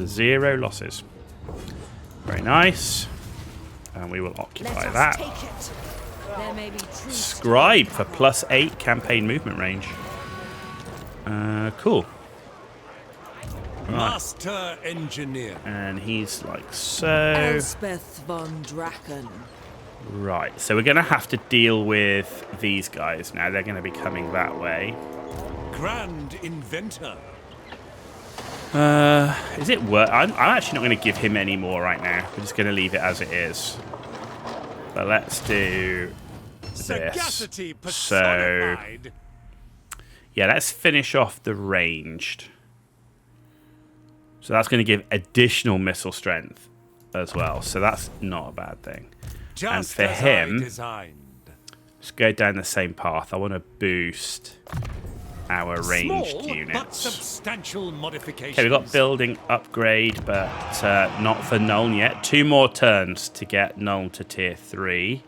0 losses. Very nice. And we will occupy that. Scribe for +8 campaign movement range. Cool. Right. Master engineer. And he's like so. Elspeth Von Draken. Right, so we're going to have to deal with these guys now. They're going to be coming that way. Grand inventor. Is it worth? I'm actually not going to give him any more right now. We're just going to leave it as it is. But let's do this. Sagacity So, personified. yeah, let's finish off the ranged. So that's going to give additional missile strength as well. So that's not a bad thing. Just and for as him, I designed. let's go down the same path. I want to boost our ranged Small, units. but substantial modifications. Okay, we've got building upgrade, but not for Nuln yet. 2 more turns to get Nuln to tier 3.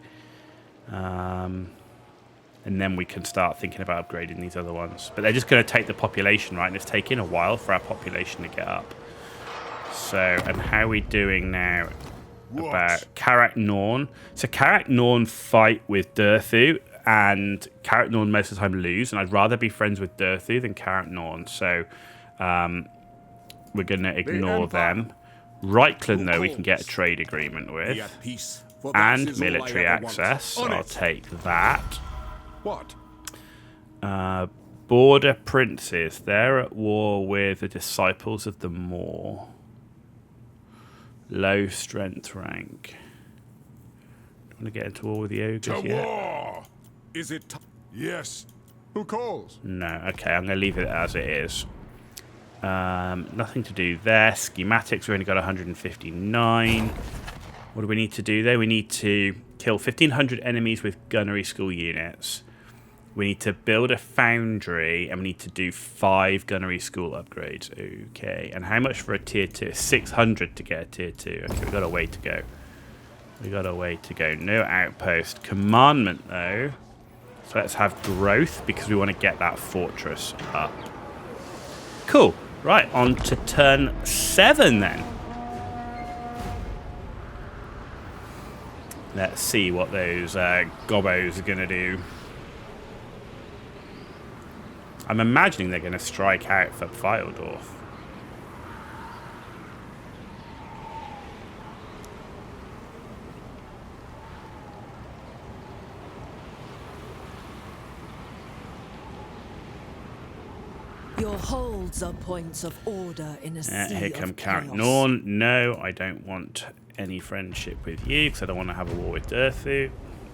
And then we can start thinking about upgrading these other ones. But they're just going to take the population, right? And it's taking a while for our population to get up. So, and how are we doing now about Karak Norn? So Karak Norn fight with Durthu, and Karak Norn most of the time lose, and I'd rather be friends with Durthu than Karak Norn, so we're going to ignore them. Reichland, though, we can get a trade agreement with, and military access, so I'll take that. What? Border Princes, they're at war with the Disciples of the Maw. Low strength rank. Do you want to get into war with the ogres yet? War. Is it? Yes. Who calls? No. Okay, I'm going to leave it as it is. Nothing to do there. Schematics, we've only got 159. What do we need to do there? We need to kill 1,500 enemies with gunnery school units. We need to build a foundry, and we need to do 5 gunnery school upgrades. Okay, and how much for a tier 2? 600 to get a tier 2. Okay, we've got a way to go. We got a way to go. No outpost. Commandment, though. So let's have growth, because we want to get that fortress up. Cool. Right, on to turn 7, then. Let's see what those gobos are going to do. I'm imagining they're going to strike out for Pfeildorf. Your holds are points of order in a sea Here come of Karak chaos. Norn. No, I don't want any friendship with you, because I don't want to have a war with Durthu.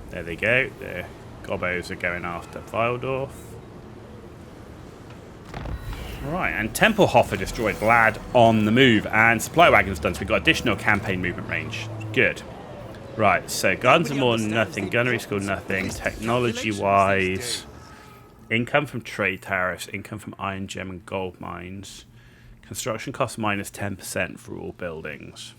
There they go. The gobos are going after Pfeildorf. Right, and Tempelhofer destroyed Vlad on the move, and supply wagons done, so we've got additional campaign movement range. Good. Right, so guns are more nothing, gunnery school nothing, technology-wise, income from trade tariffs, income from iron gem and gold mines, construction costs minus 10% for all buildings.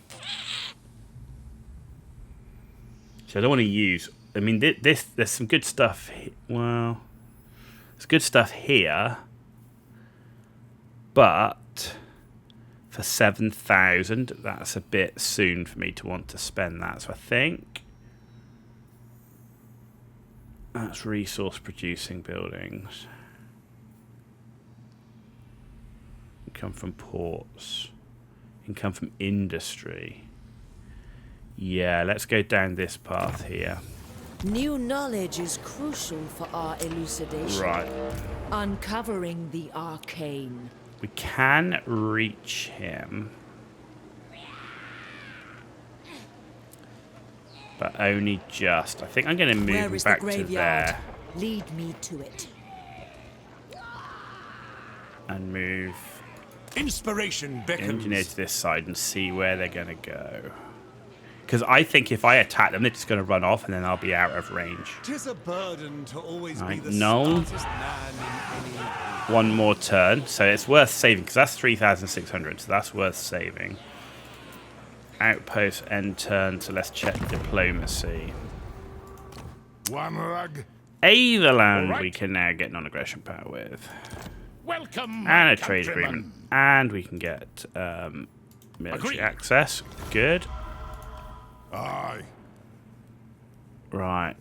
So I don't want to use, I mean, there's some good stuff, well, there's good stuff here. But for 7,000, that's a bit soon for me to want to spend that. So I think that's resource producing buildings. Income from ports. Income from industry. Yeah, let's go down this path here. New knowledge is crucial for our elucidation. Right. Uncovering the arcane. We can reach him, but only just. I think I'm going to move him back to there. Lead me to it. And move Inspiration beckons. engineer to this side and see where they're going to go. Because I think if I attack them, they're just going to run off, and then I'll be out of range. 'Tis a burden to always Right, be the Nuln. smartest man in any. One more turn, so it's worth saving, because that's 3,600, so that's worth saving. Outpost end turn, so let's check diplomacy. One rug. Averland Right. we can now get non-aggression power with. Welcome, And a trade agreement. And we can get Military access. Good. Aye. Right.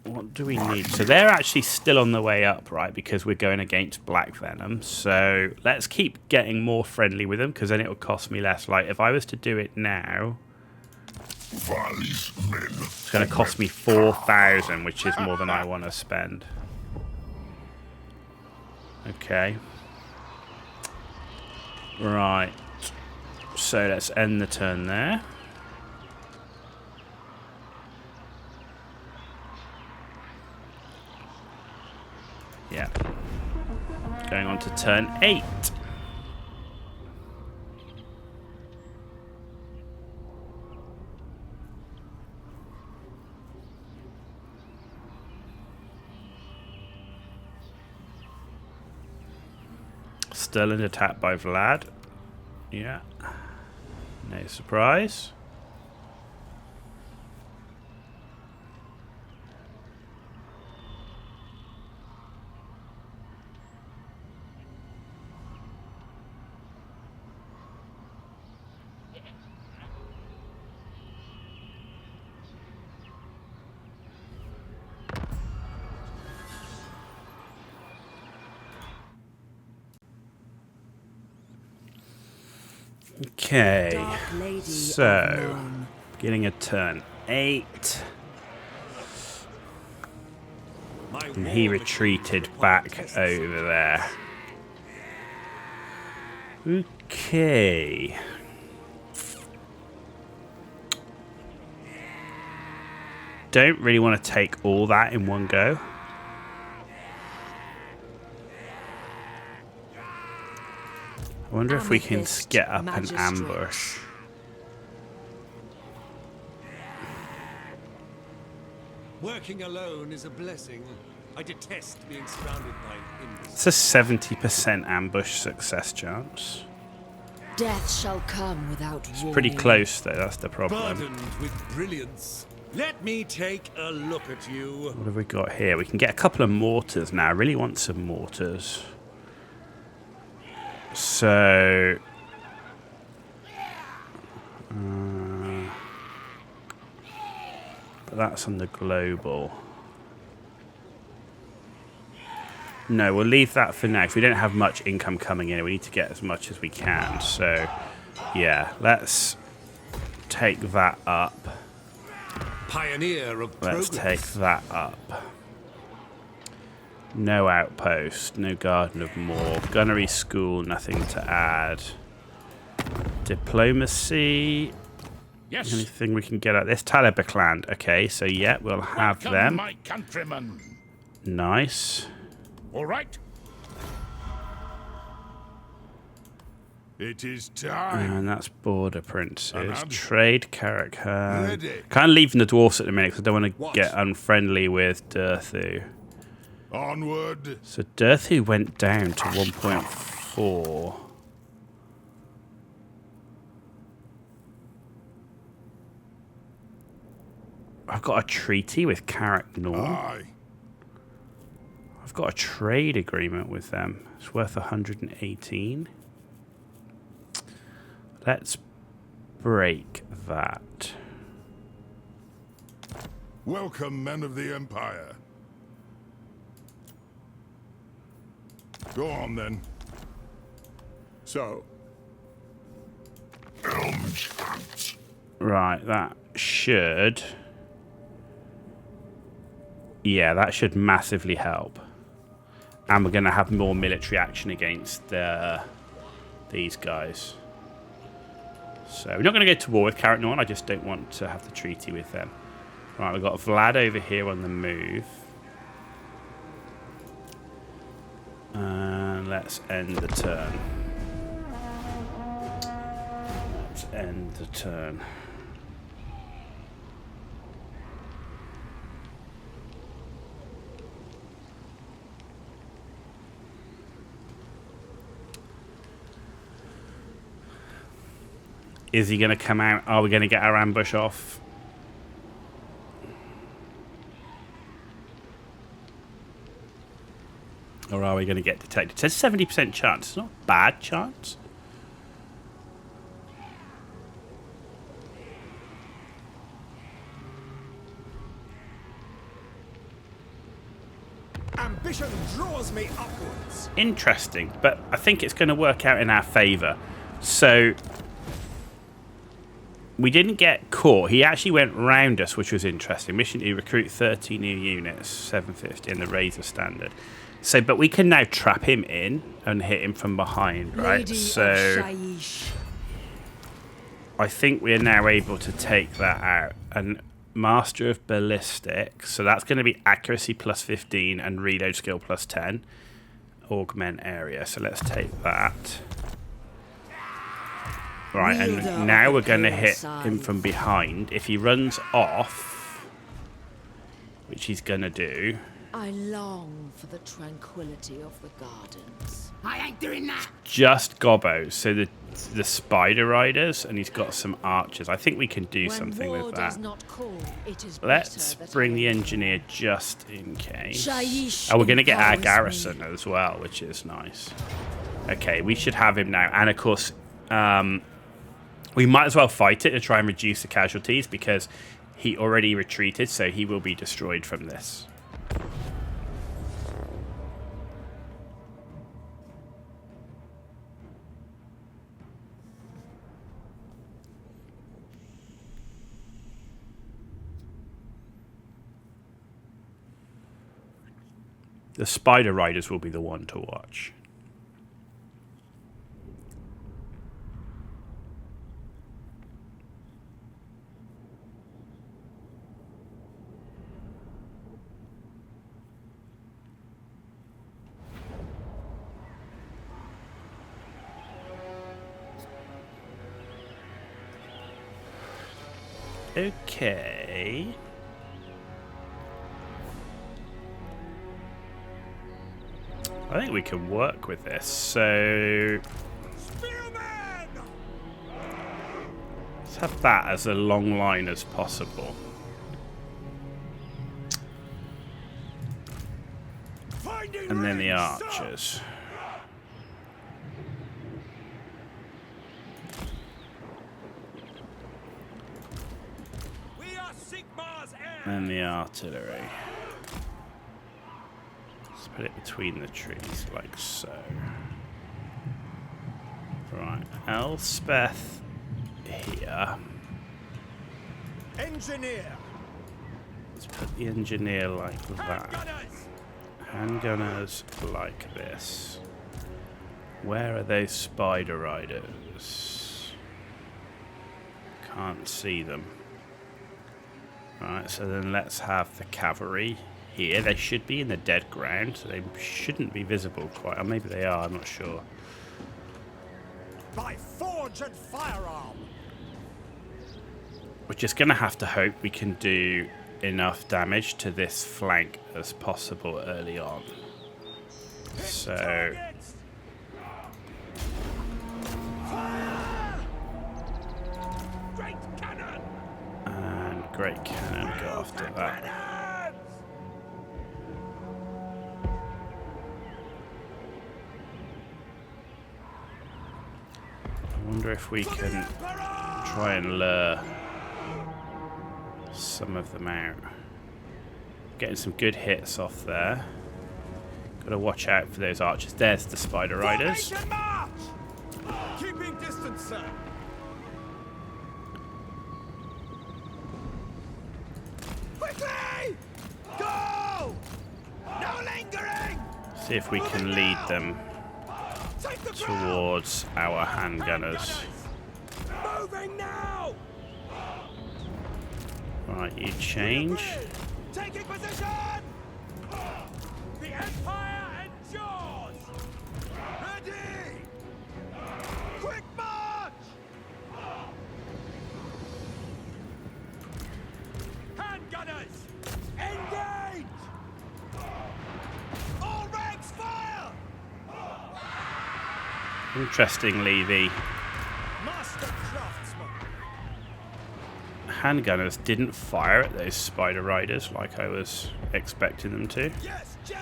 What do we need? So they're actually still on the way up, right? Because we're going against Black Venom. So let's keep getting more friendly with them, because then it will cost me less. Like, if I was to do it now, it's going to cost me 4,000, which is more than I want to spend. Okay. Right. So let's end the turn there. Yeah. Going on to turn 8. Still an attack by Vlad. Yeah. No surprise. Okay, so getting a turn 8, and he retreated back over there. Okay. Don't really want to take all that in one go. I wonder if we can get up an ambush. Working alone is a blessing. I detest being surrounded by enemies. It's a 70% ambush success chance. Death shall come without warning. Pretty close though, that's the problem. Burdened with brilliance. Let me take a look at you. What have we got here? We can get a couple of mortars now. I really want some mortars. So, but that's on the global. No, we'll leave that for now. If we don't have much income coming in, we need to get as much as we can. So, yeah, let's take that up. Pioneer of progress. Let's take that up. No outpost, no Garden of Moor, Gunnery School, nothing to add. Diplomacy. Yes. Anything we can get at this? Talabakland. Okay, so yeah, we'll have Welcome, them. my countrymen. Nice. All right. It is time. And that's Border Princes. Another. Trade Karakhan. Ready. Kind of leaving the dwarfs at the minute because I don't want to What? get unfriendly with Durthu. Onward. So Durthu went down to 1.4. I've got a treaty with Karak Norn. Aye. I've got a trade agreement with them. It's worth 118. Let's break that. Welcome, men of the Empire. Go on, then. So. Right, that should... Yeah, that should massively help. And we're going to have more military action against these guys. So we're not going to go to war with Karak Norn. I just don't want to have the treaty with them. Right, we've got Vlad over here on the move. And let's end the turn. Let's end the turn. Is he going to come out? Are we going to get our ambush off? Or are we going to get detected? It says 70% chance. It's not a bad chance. Ambition draws me upwards. Interesting, but I think it's going to work out in our favour. So we didn't get caught. He actually went round us, which was interesting. Mission to recruit 30 new units, 750 in the Razor standard. So, but we can now trap him in and hit him from behind, right? Lady So of Shaiish. I think we're now able to take that out. And Master of Ballistics, so that's going to be accuracy plus 15 and reload skill plus 10. Augment area, so let's take that. Right, and now we're going to hit him from behind. If he runs off, which he's going to do... I long for the tranquility of the gardens. I ain't doing that. Just gobos, so the spider riders, and he's got some archers. I think we can do something with that. Let's bring the engineer just in case. Oh, we're going to get our garrison as well, which is nice. Okay, we should have him now. And of course, we might as well fight it to try and reduce the casualties because he already retreated, so he will be destroyed from this. The Spider Riders will be the one to watch. Okay. I think we can work with this. So let's have that as a long line as possible. And then the archers. And the artillery. Let's put it between the trees, like so. Right, Elspeth here. Engineer. Let's put the engineer like that. Handgunners like this. Where are those spider riders? Can't see them. Right, so then let's have the cavalry here. They should be in the dead ground, so they shouldn't be visible quite. Or maybe they are, I'm not sure. By forge and firearm. We're just going to have to hope we can do enough damage to this flank as possible early on. So... Great cannon, go after that. I wonder if we can try and lure some of them out. Getting some good hits off there. Gotta watch out for those archers. There's the spider riders. Keeping distance, sir. Quickly! Go! No lingering! See if we can lead them towards our handgunners. Moving now! Right, you change. Taking position! The Empire endures! Ready! Quick march! Handgunners! Engage! All ranks fire! Interestingly, the Master craftsman! handgunners didn't fire at those spider riders like I was expecting them to.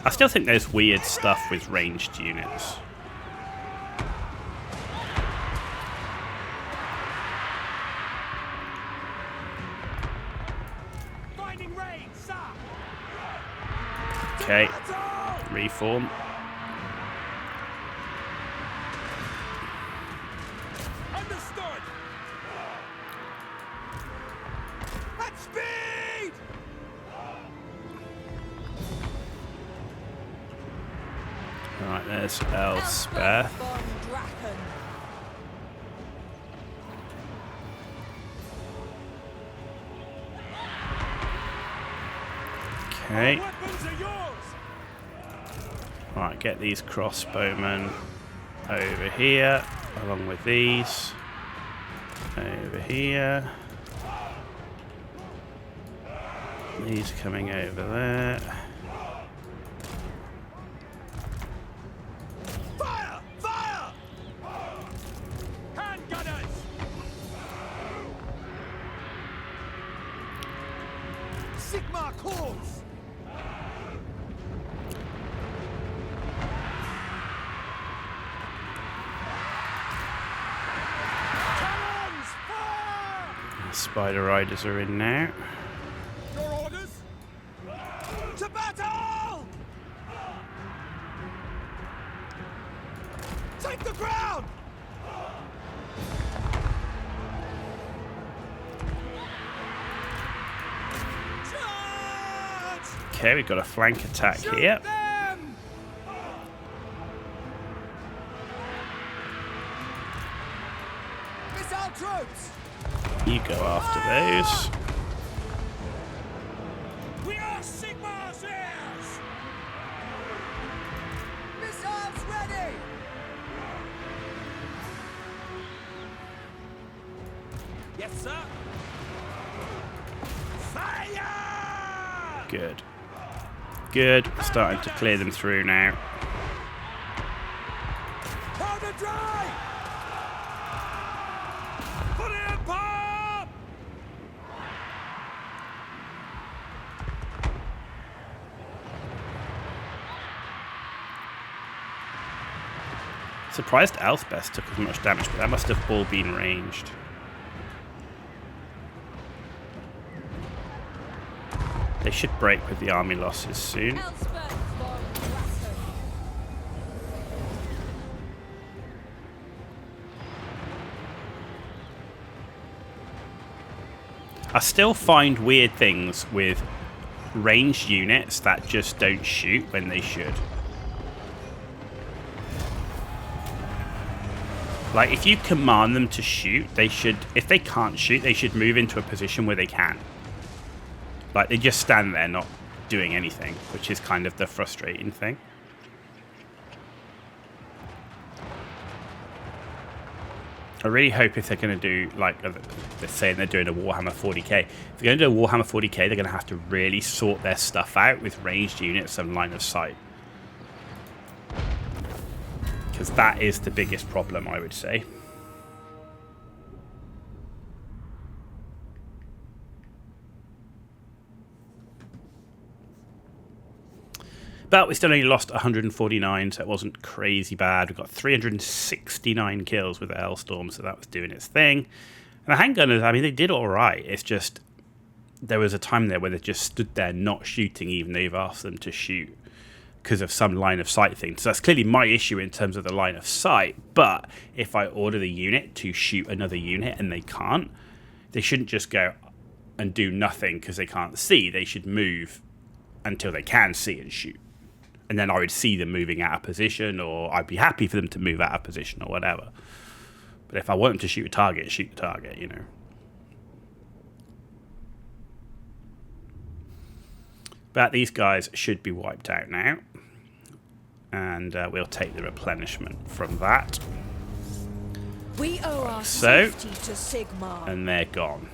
I still think there's weird stuff with ranged units. Okay. reform. Understood. At speed. Right, there's Elspeth. Von Draken. Okay. Weapons are yours. Right, get these crossbowmen over here, along with these. Over here. These coming over there. Fire! Fire! Hand gunners. Sigma calls. Cannons! Fire! Spider Riders are in now. Your orders? To battle! Take the ground! Charge! Okay, we've got a flank attack Shoot here. them! Missile troops! You go after those. We are Sigmar's heirs! Missiles ready! Yes, sir! Fire! Good. Good. Starting to clear them through now. Powder dry! For the Empire! Surprised Elspeth took as much damage, but that must have all been ranged. They should break with the army losses soon. Elspeth Von Draken. I still find weird things with ranged units that just don't shoot when they should. Like, if you command them to shoot, they should, if they can't shoot, they should move into a position where they can. Like, they just stand there not doing anything, which is kind of the frustrating thing. I really hope if they're going to do, like, they're saying they're doing a Warhammer 40k. If they're going to do a Warhammer 40k, they're going to have to really sort their stuff out with ranged units and line of sight. Because that is the biggest problem, I would say. But we still only lost 149, so it wasn't crazy bad. We got 369 kills with the Hellstorm, so that was doing its thing. And the handgunners, I mean, they did all right. It's just there was a time there where they just stood there not shooting, even though you've asked them to shoot, because of some line of sight thing. So that's clearly my issue in terms of the line of sight. But if I order the unit to shoot another unit and they can't, they shouldn't just go and do nothing because they can't see. They should move until they can see and shoot. And then I would see them moving out of position, or I'd be happy for them to move out of position or whatever. But if I want them to shoot the target, you know. But these guys should be wiped out now. And we'll take the replenishment from that. We owe our So, safety to Sigmar. and they're gone.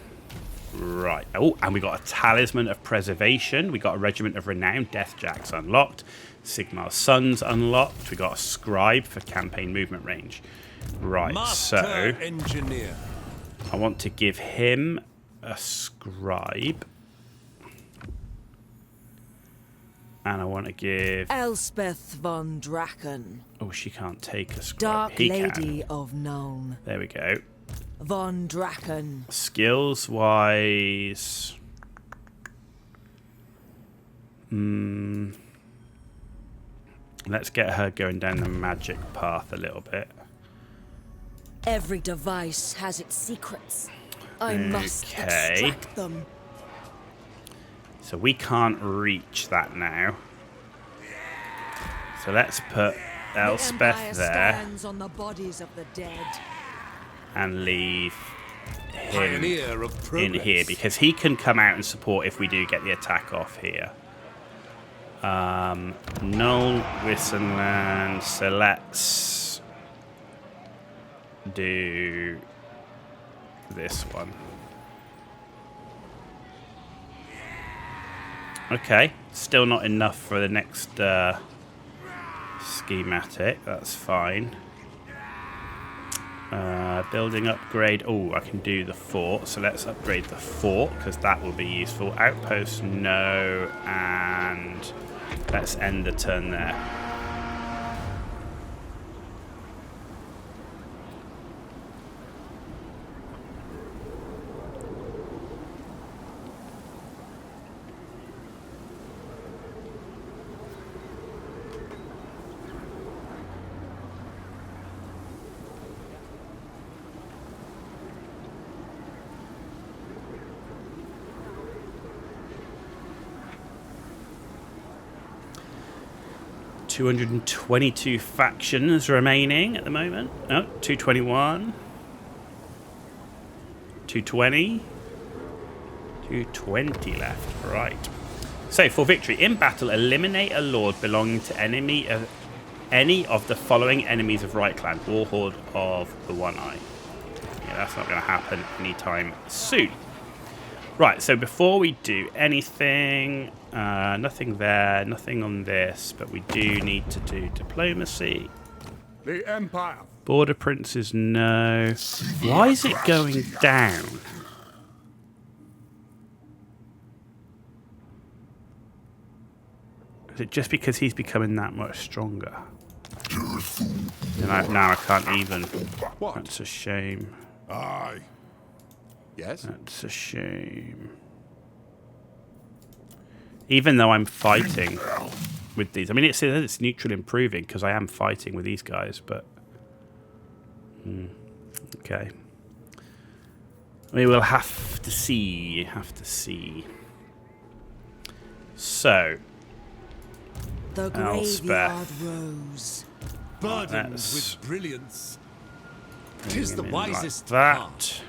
Right. Oh, and we got a Talisman of Preservation. We got a Regiment of Renown. Death Jacks unlocked. Sigmar's Sons unlocked. We got a Scribe for campaign movement range. Right, Master so Engineer. I want to give him a Scribe. And I want to give... Elspeth Von Draken, Oh, she can't take a Scribe. Dark He Lady can. of Nuln. There we go. Von Draken. Skills-wise... Let's get her going down the magic path a little bit. Every device has its secrets. I must Okay. extract them. So we can't reach that now. So let's put The Empire Elspeth there stands on the bodies of the dead. and leave him Pioneer of progress. in here because he can come out and support if we do get the attack off here. Null, Wissenland, so let's do this one. Okay, still not enough for the next schematic, that's fine. Building upgrade, oh, I can do the fort, so let's upgrade the fort because that will be useful. Outpost, no, and let's end the turn there. $222 factions remaining at the moment. Oh, 221. 220. 220 left. Right. So, for victory, in battle, eliminate a lord belonging to any of the following enemies of Right Clan. Warhorde of the One Eye. Yeah, that's not going to happen anytime soon. Right, so before we do anything, nothing there, nothing on this, but we do need to do diplomacy. The Empire. Border princes, no. Why is it going down? Is it just because he's becoming that much stronger? And now I can't even. What? That's a shame. Aye. Yes? That's a shame. Even though I'm fighting with these. I mean, it's neutral improving because I am fighting with these guys, but... okay. We will have to see. So... The Elspeth. graveyard rose. Burdened That's- with brilliance. 'Tis the like wisest that. path.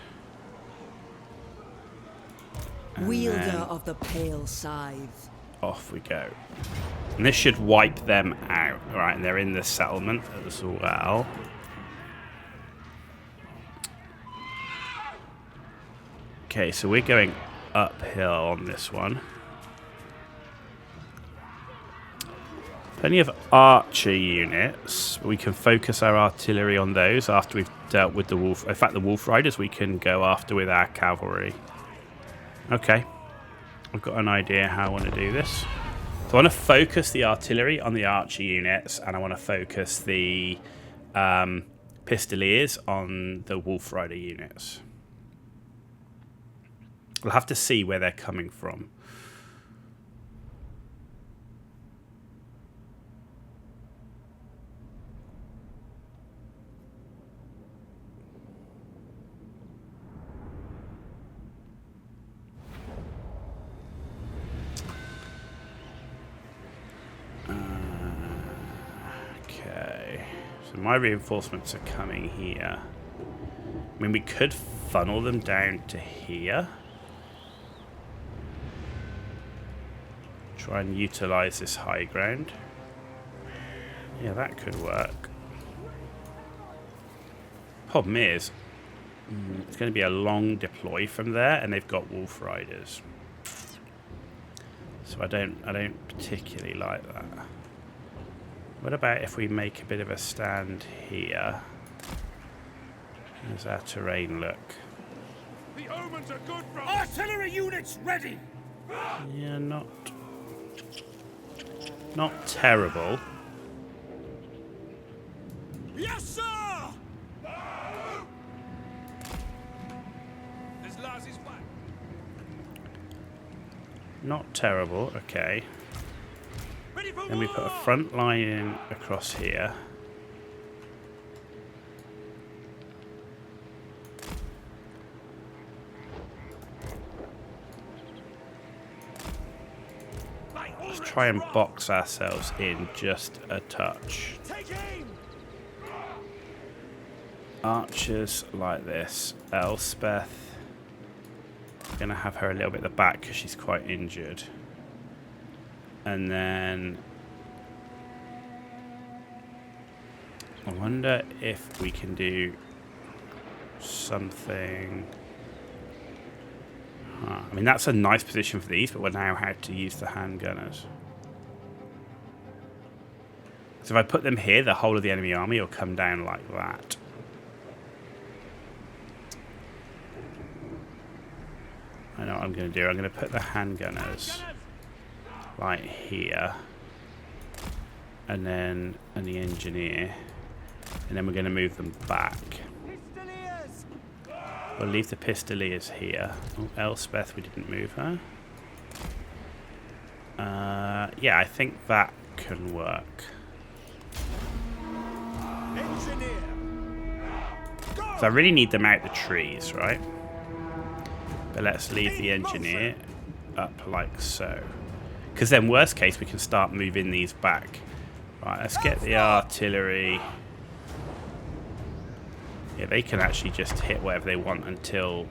Wielder then- of the pale scythe. Off we go. And this should wipe them out. Right, and they're in the settlement as well. Okay, so we're going uphill on this one. Plenty of archer units. We can focus our artillery on those after we've dealt with the wolf. In fact, the wolf riders we can go after with our cavalry. Okay. I've got an idea how I want to do this. So I want to focus the artillery on the archer units, and I want to focus the pistoliers on the wolf rider units. We'll have to see where they're coming from. Okay, so my reinforcements are coming here. I mean, we could funnel them down to here. Try and utilize this high ground. Yeah, that could work. Problem is, it's going to be a long deploy from there, and they've got wolf riders. So I don't particularly like that. What about if we make a bit of a stand here? How does our terrain look? The omens are good from... Artillery units ready! Yeah, not terrible. Yes, sir! This last is fine. Not terrible, okay. Ready for Then we put a front line in across here. Let's try and box ourselves in just a touch. Archers like this. Elspeth. I'm going to have her a little bit at the back because she's quite injured. And then I wonder if we can do something. I mean, that's a nice position for these, but we're now how to use the handgunners. So if I put them here, the whole of the enemy army will come down like that. I know what I'm going to do. I'm going to put the handgunners right here, and the engineer, and then we're going to move them back. We'll leave the pistoliers here. Oh, Elspeth, we didn't move her. Yeah, I think that can work. So I really need them out the trees, right? But let's leave the engineer up like so. Because then, worst case, we can start moving these back. Right, let's get the artillery. Yeah, they can actually just hit wherever they want until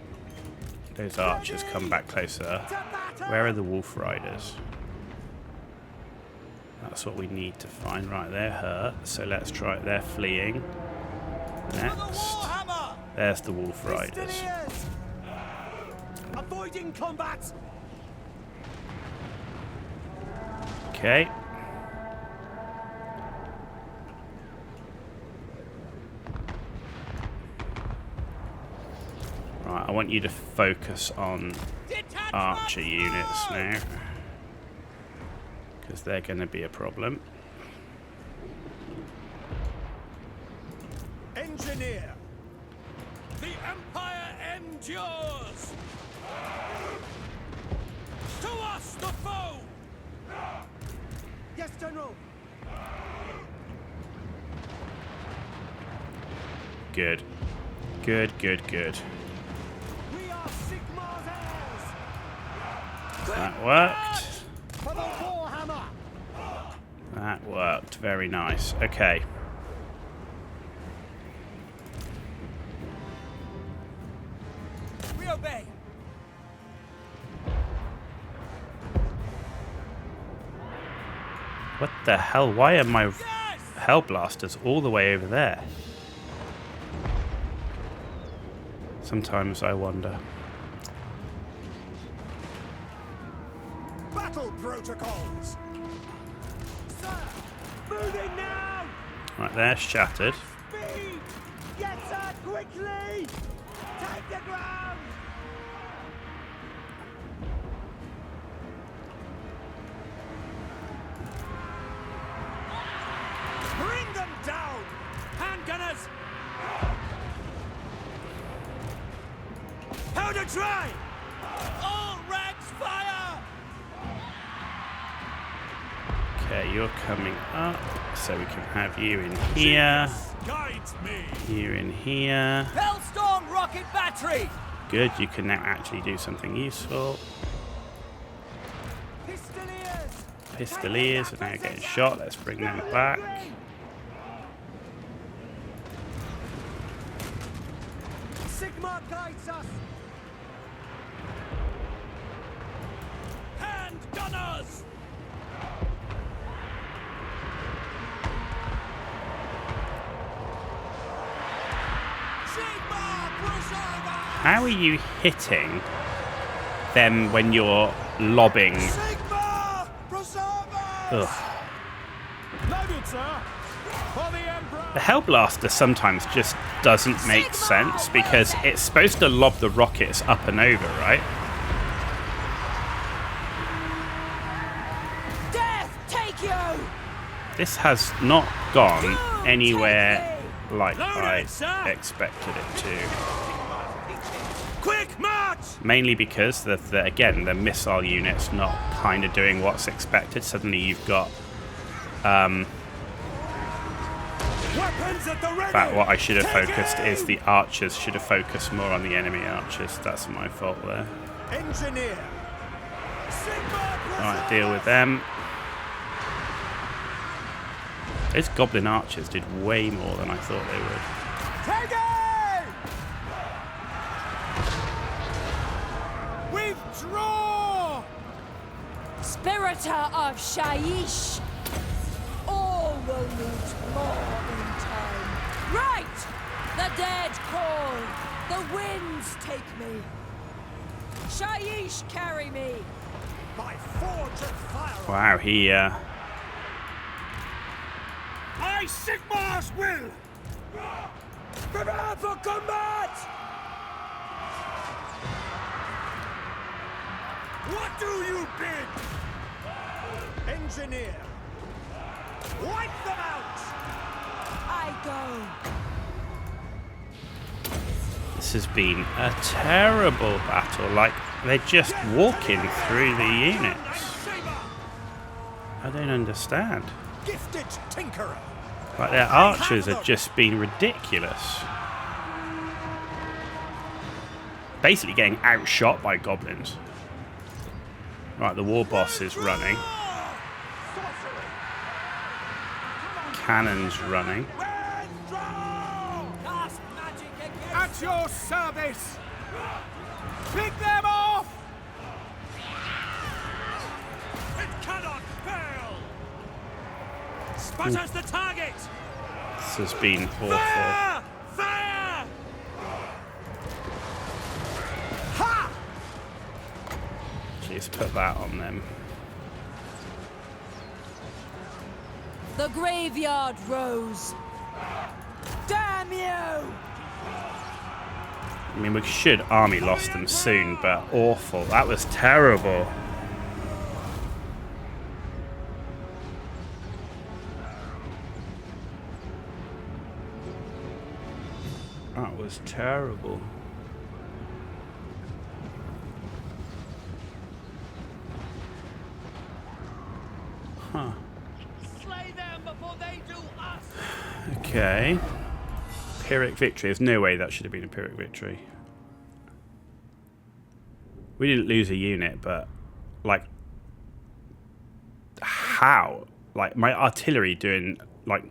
those archers come back closer. Where are the wolf riders? That's what we need to find. Right, they're hurt. So let's try it. They're fleeing. Next. There's the wolf riders. Avoiding combat. Okay. Right, I want you to focus on archer units now, because they're going to be a problem. Engineer. The Empire endures. To us, the foe. Yes, General. Good. Good, good, good. We are Sigmar's heirs. That worked. For the Warhammer. That worked. Very nice. Okay. We obey. What the hell? Why are my hell blasters all the way over there? Sometimes I wonder. Battle protocols. Sir, moving now. Right, they're shattered. Speed. Yes, sir, quickly. Take the ground. Bring them down. Handgunners. Powder dry. All ranks fire. Okay, you're coming up, so we can have you in here. Guides me. You in here. Hellstorm rocket battery. Good, you can now actually do something useful. Pistoliers. Pistoliers are now getting shot. Let's bring them back. Sigmar guides us. Hand gunners. How are you hitting them when you're lobbing? Sigmar preservers. Ugh. Loaded, sir. For the Emperor. The Hellblaster sometimes just doesn't make sense because it's supposed to lob the rockets up and over, right? Death take you! This has not gone anywhere like I expected it to. Quick march! Mainly because, again, the missile unit's not kind of doing what's expected. Suddenly you've got Weapons at the ready. In fact, what I should have focused is the archers. Should have focused more on the enemy archers. That's my fault there. Engineer. Alright, deal with them. Those goblin archers did way more than I thought they would. Withdraw! Spiritor of Shaiish. All will meet more in time. Right! The dead call. The winds take me. Shaiish carry me. By forge and fire. Wow, he I Sigmar's will. Prepare for combat. What do you bid? Engineer. Wipe them out. I go. this has been a terrible battle. Like, they're just walking through the units. I don't understand. Gifted tinkerer. Like, their archers have just been ridiculous. Basically getting outshot by goblins. Right, the war boss is running. Cannon's running. At your service. Pick them off. It cannot fail. Sputters the target. This has been awful. Fire! Fire! Ha! Let's put that on them. The graveyard rose. Damn you! I mean, we should army lost them soon, but awful. That was terrible. That was terrible. Huh. Slay them before they do us. Okay. Pyrrhic victory. There's no way that should have been a Pyrrhic victory. We didn't lose a unit, but, like, how? Like, my artillery doing, like,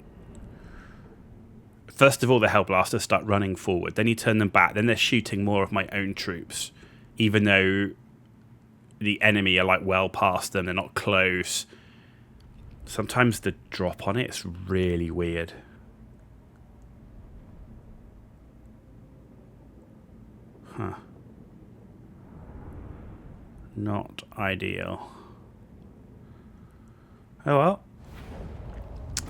first of all, the Hellblasters start running forward. Then you turn them back. Then they're shooting more of my own troops, even though the enemy are, like, well past them. They're not close. Sometimes the drop on it is really weird. Huh. Not ideal. Oh well.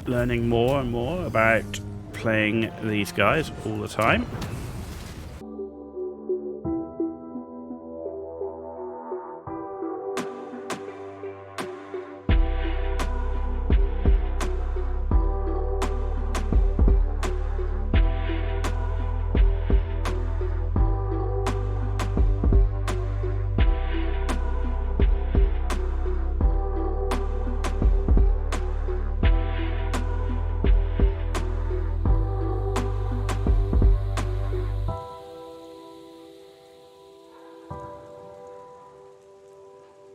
Learning more and more about playing these guys all the time.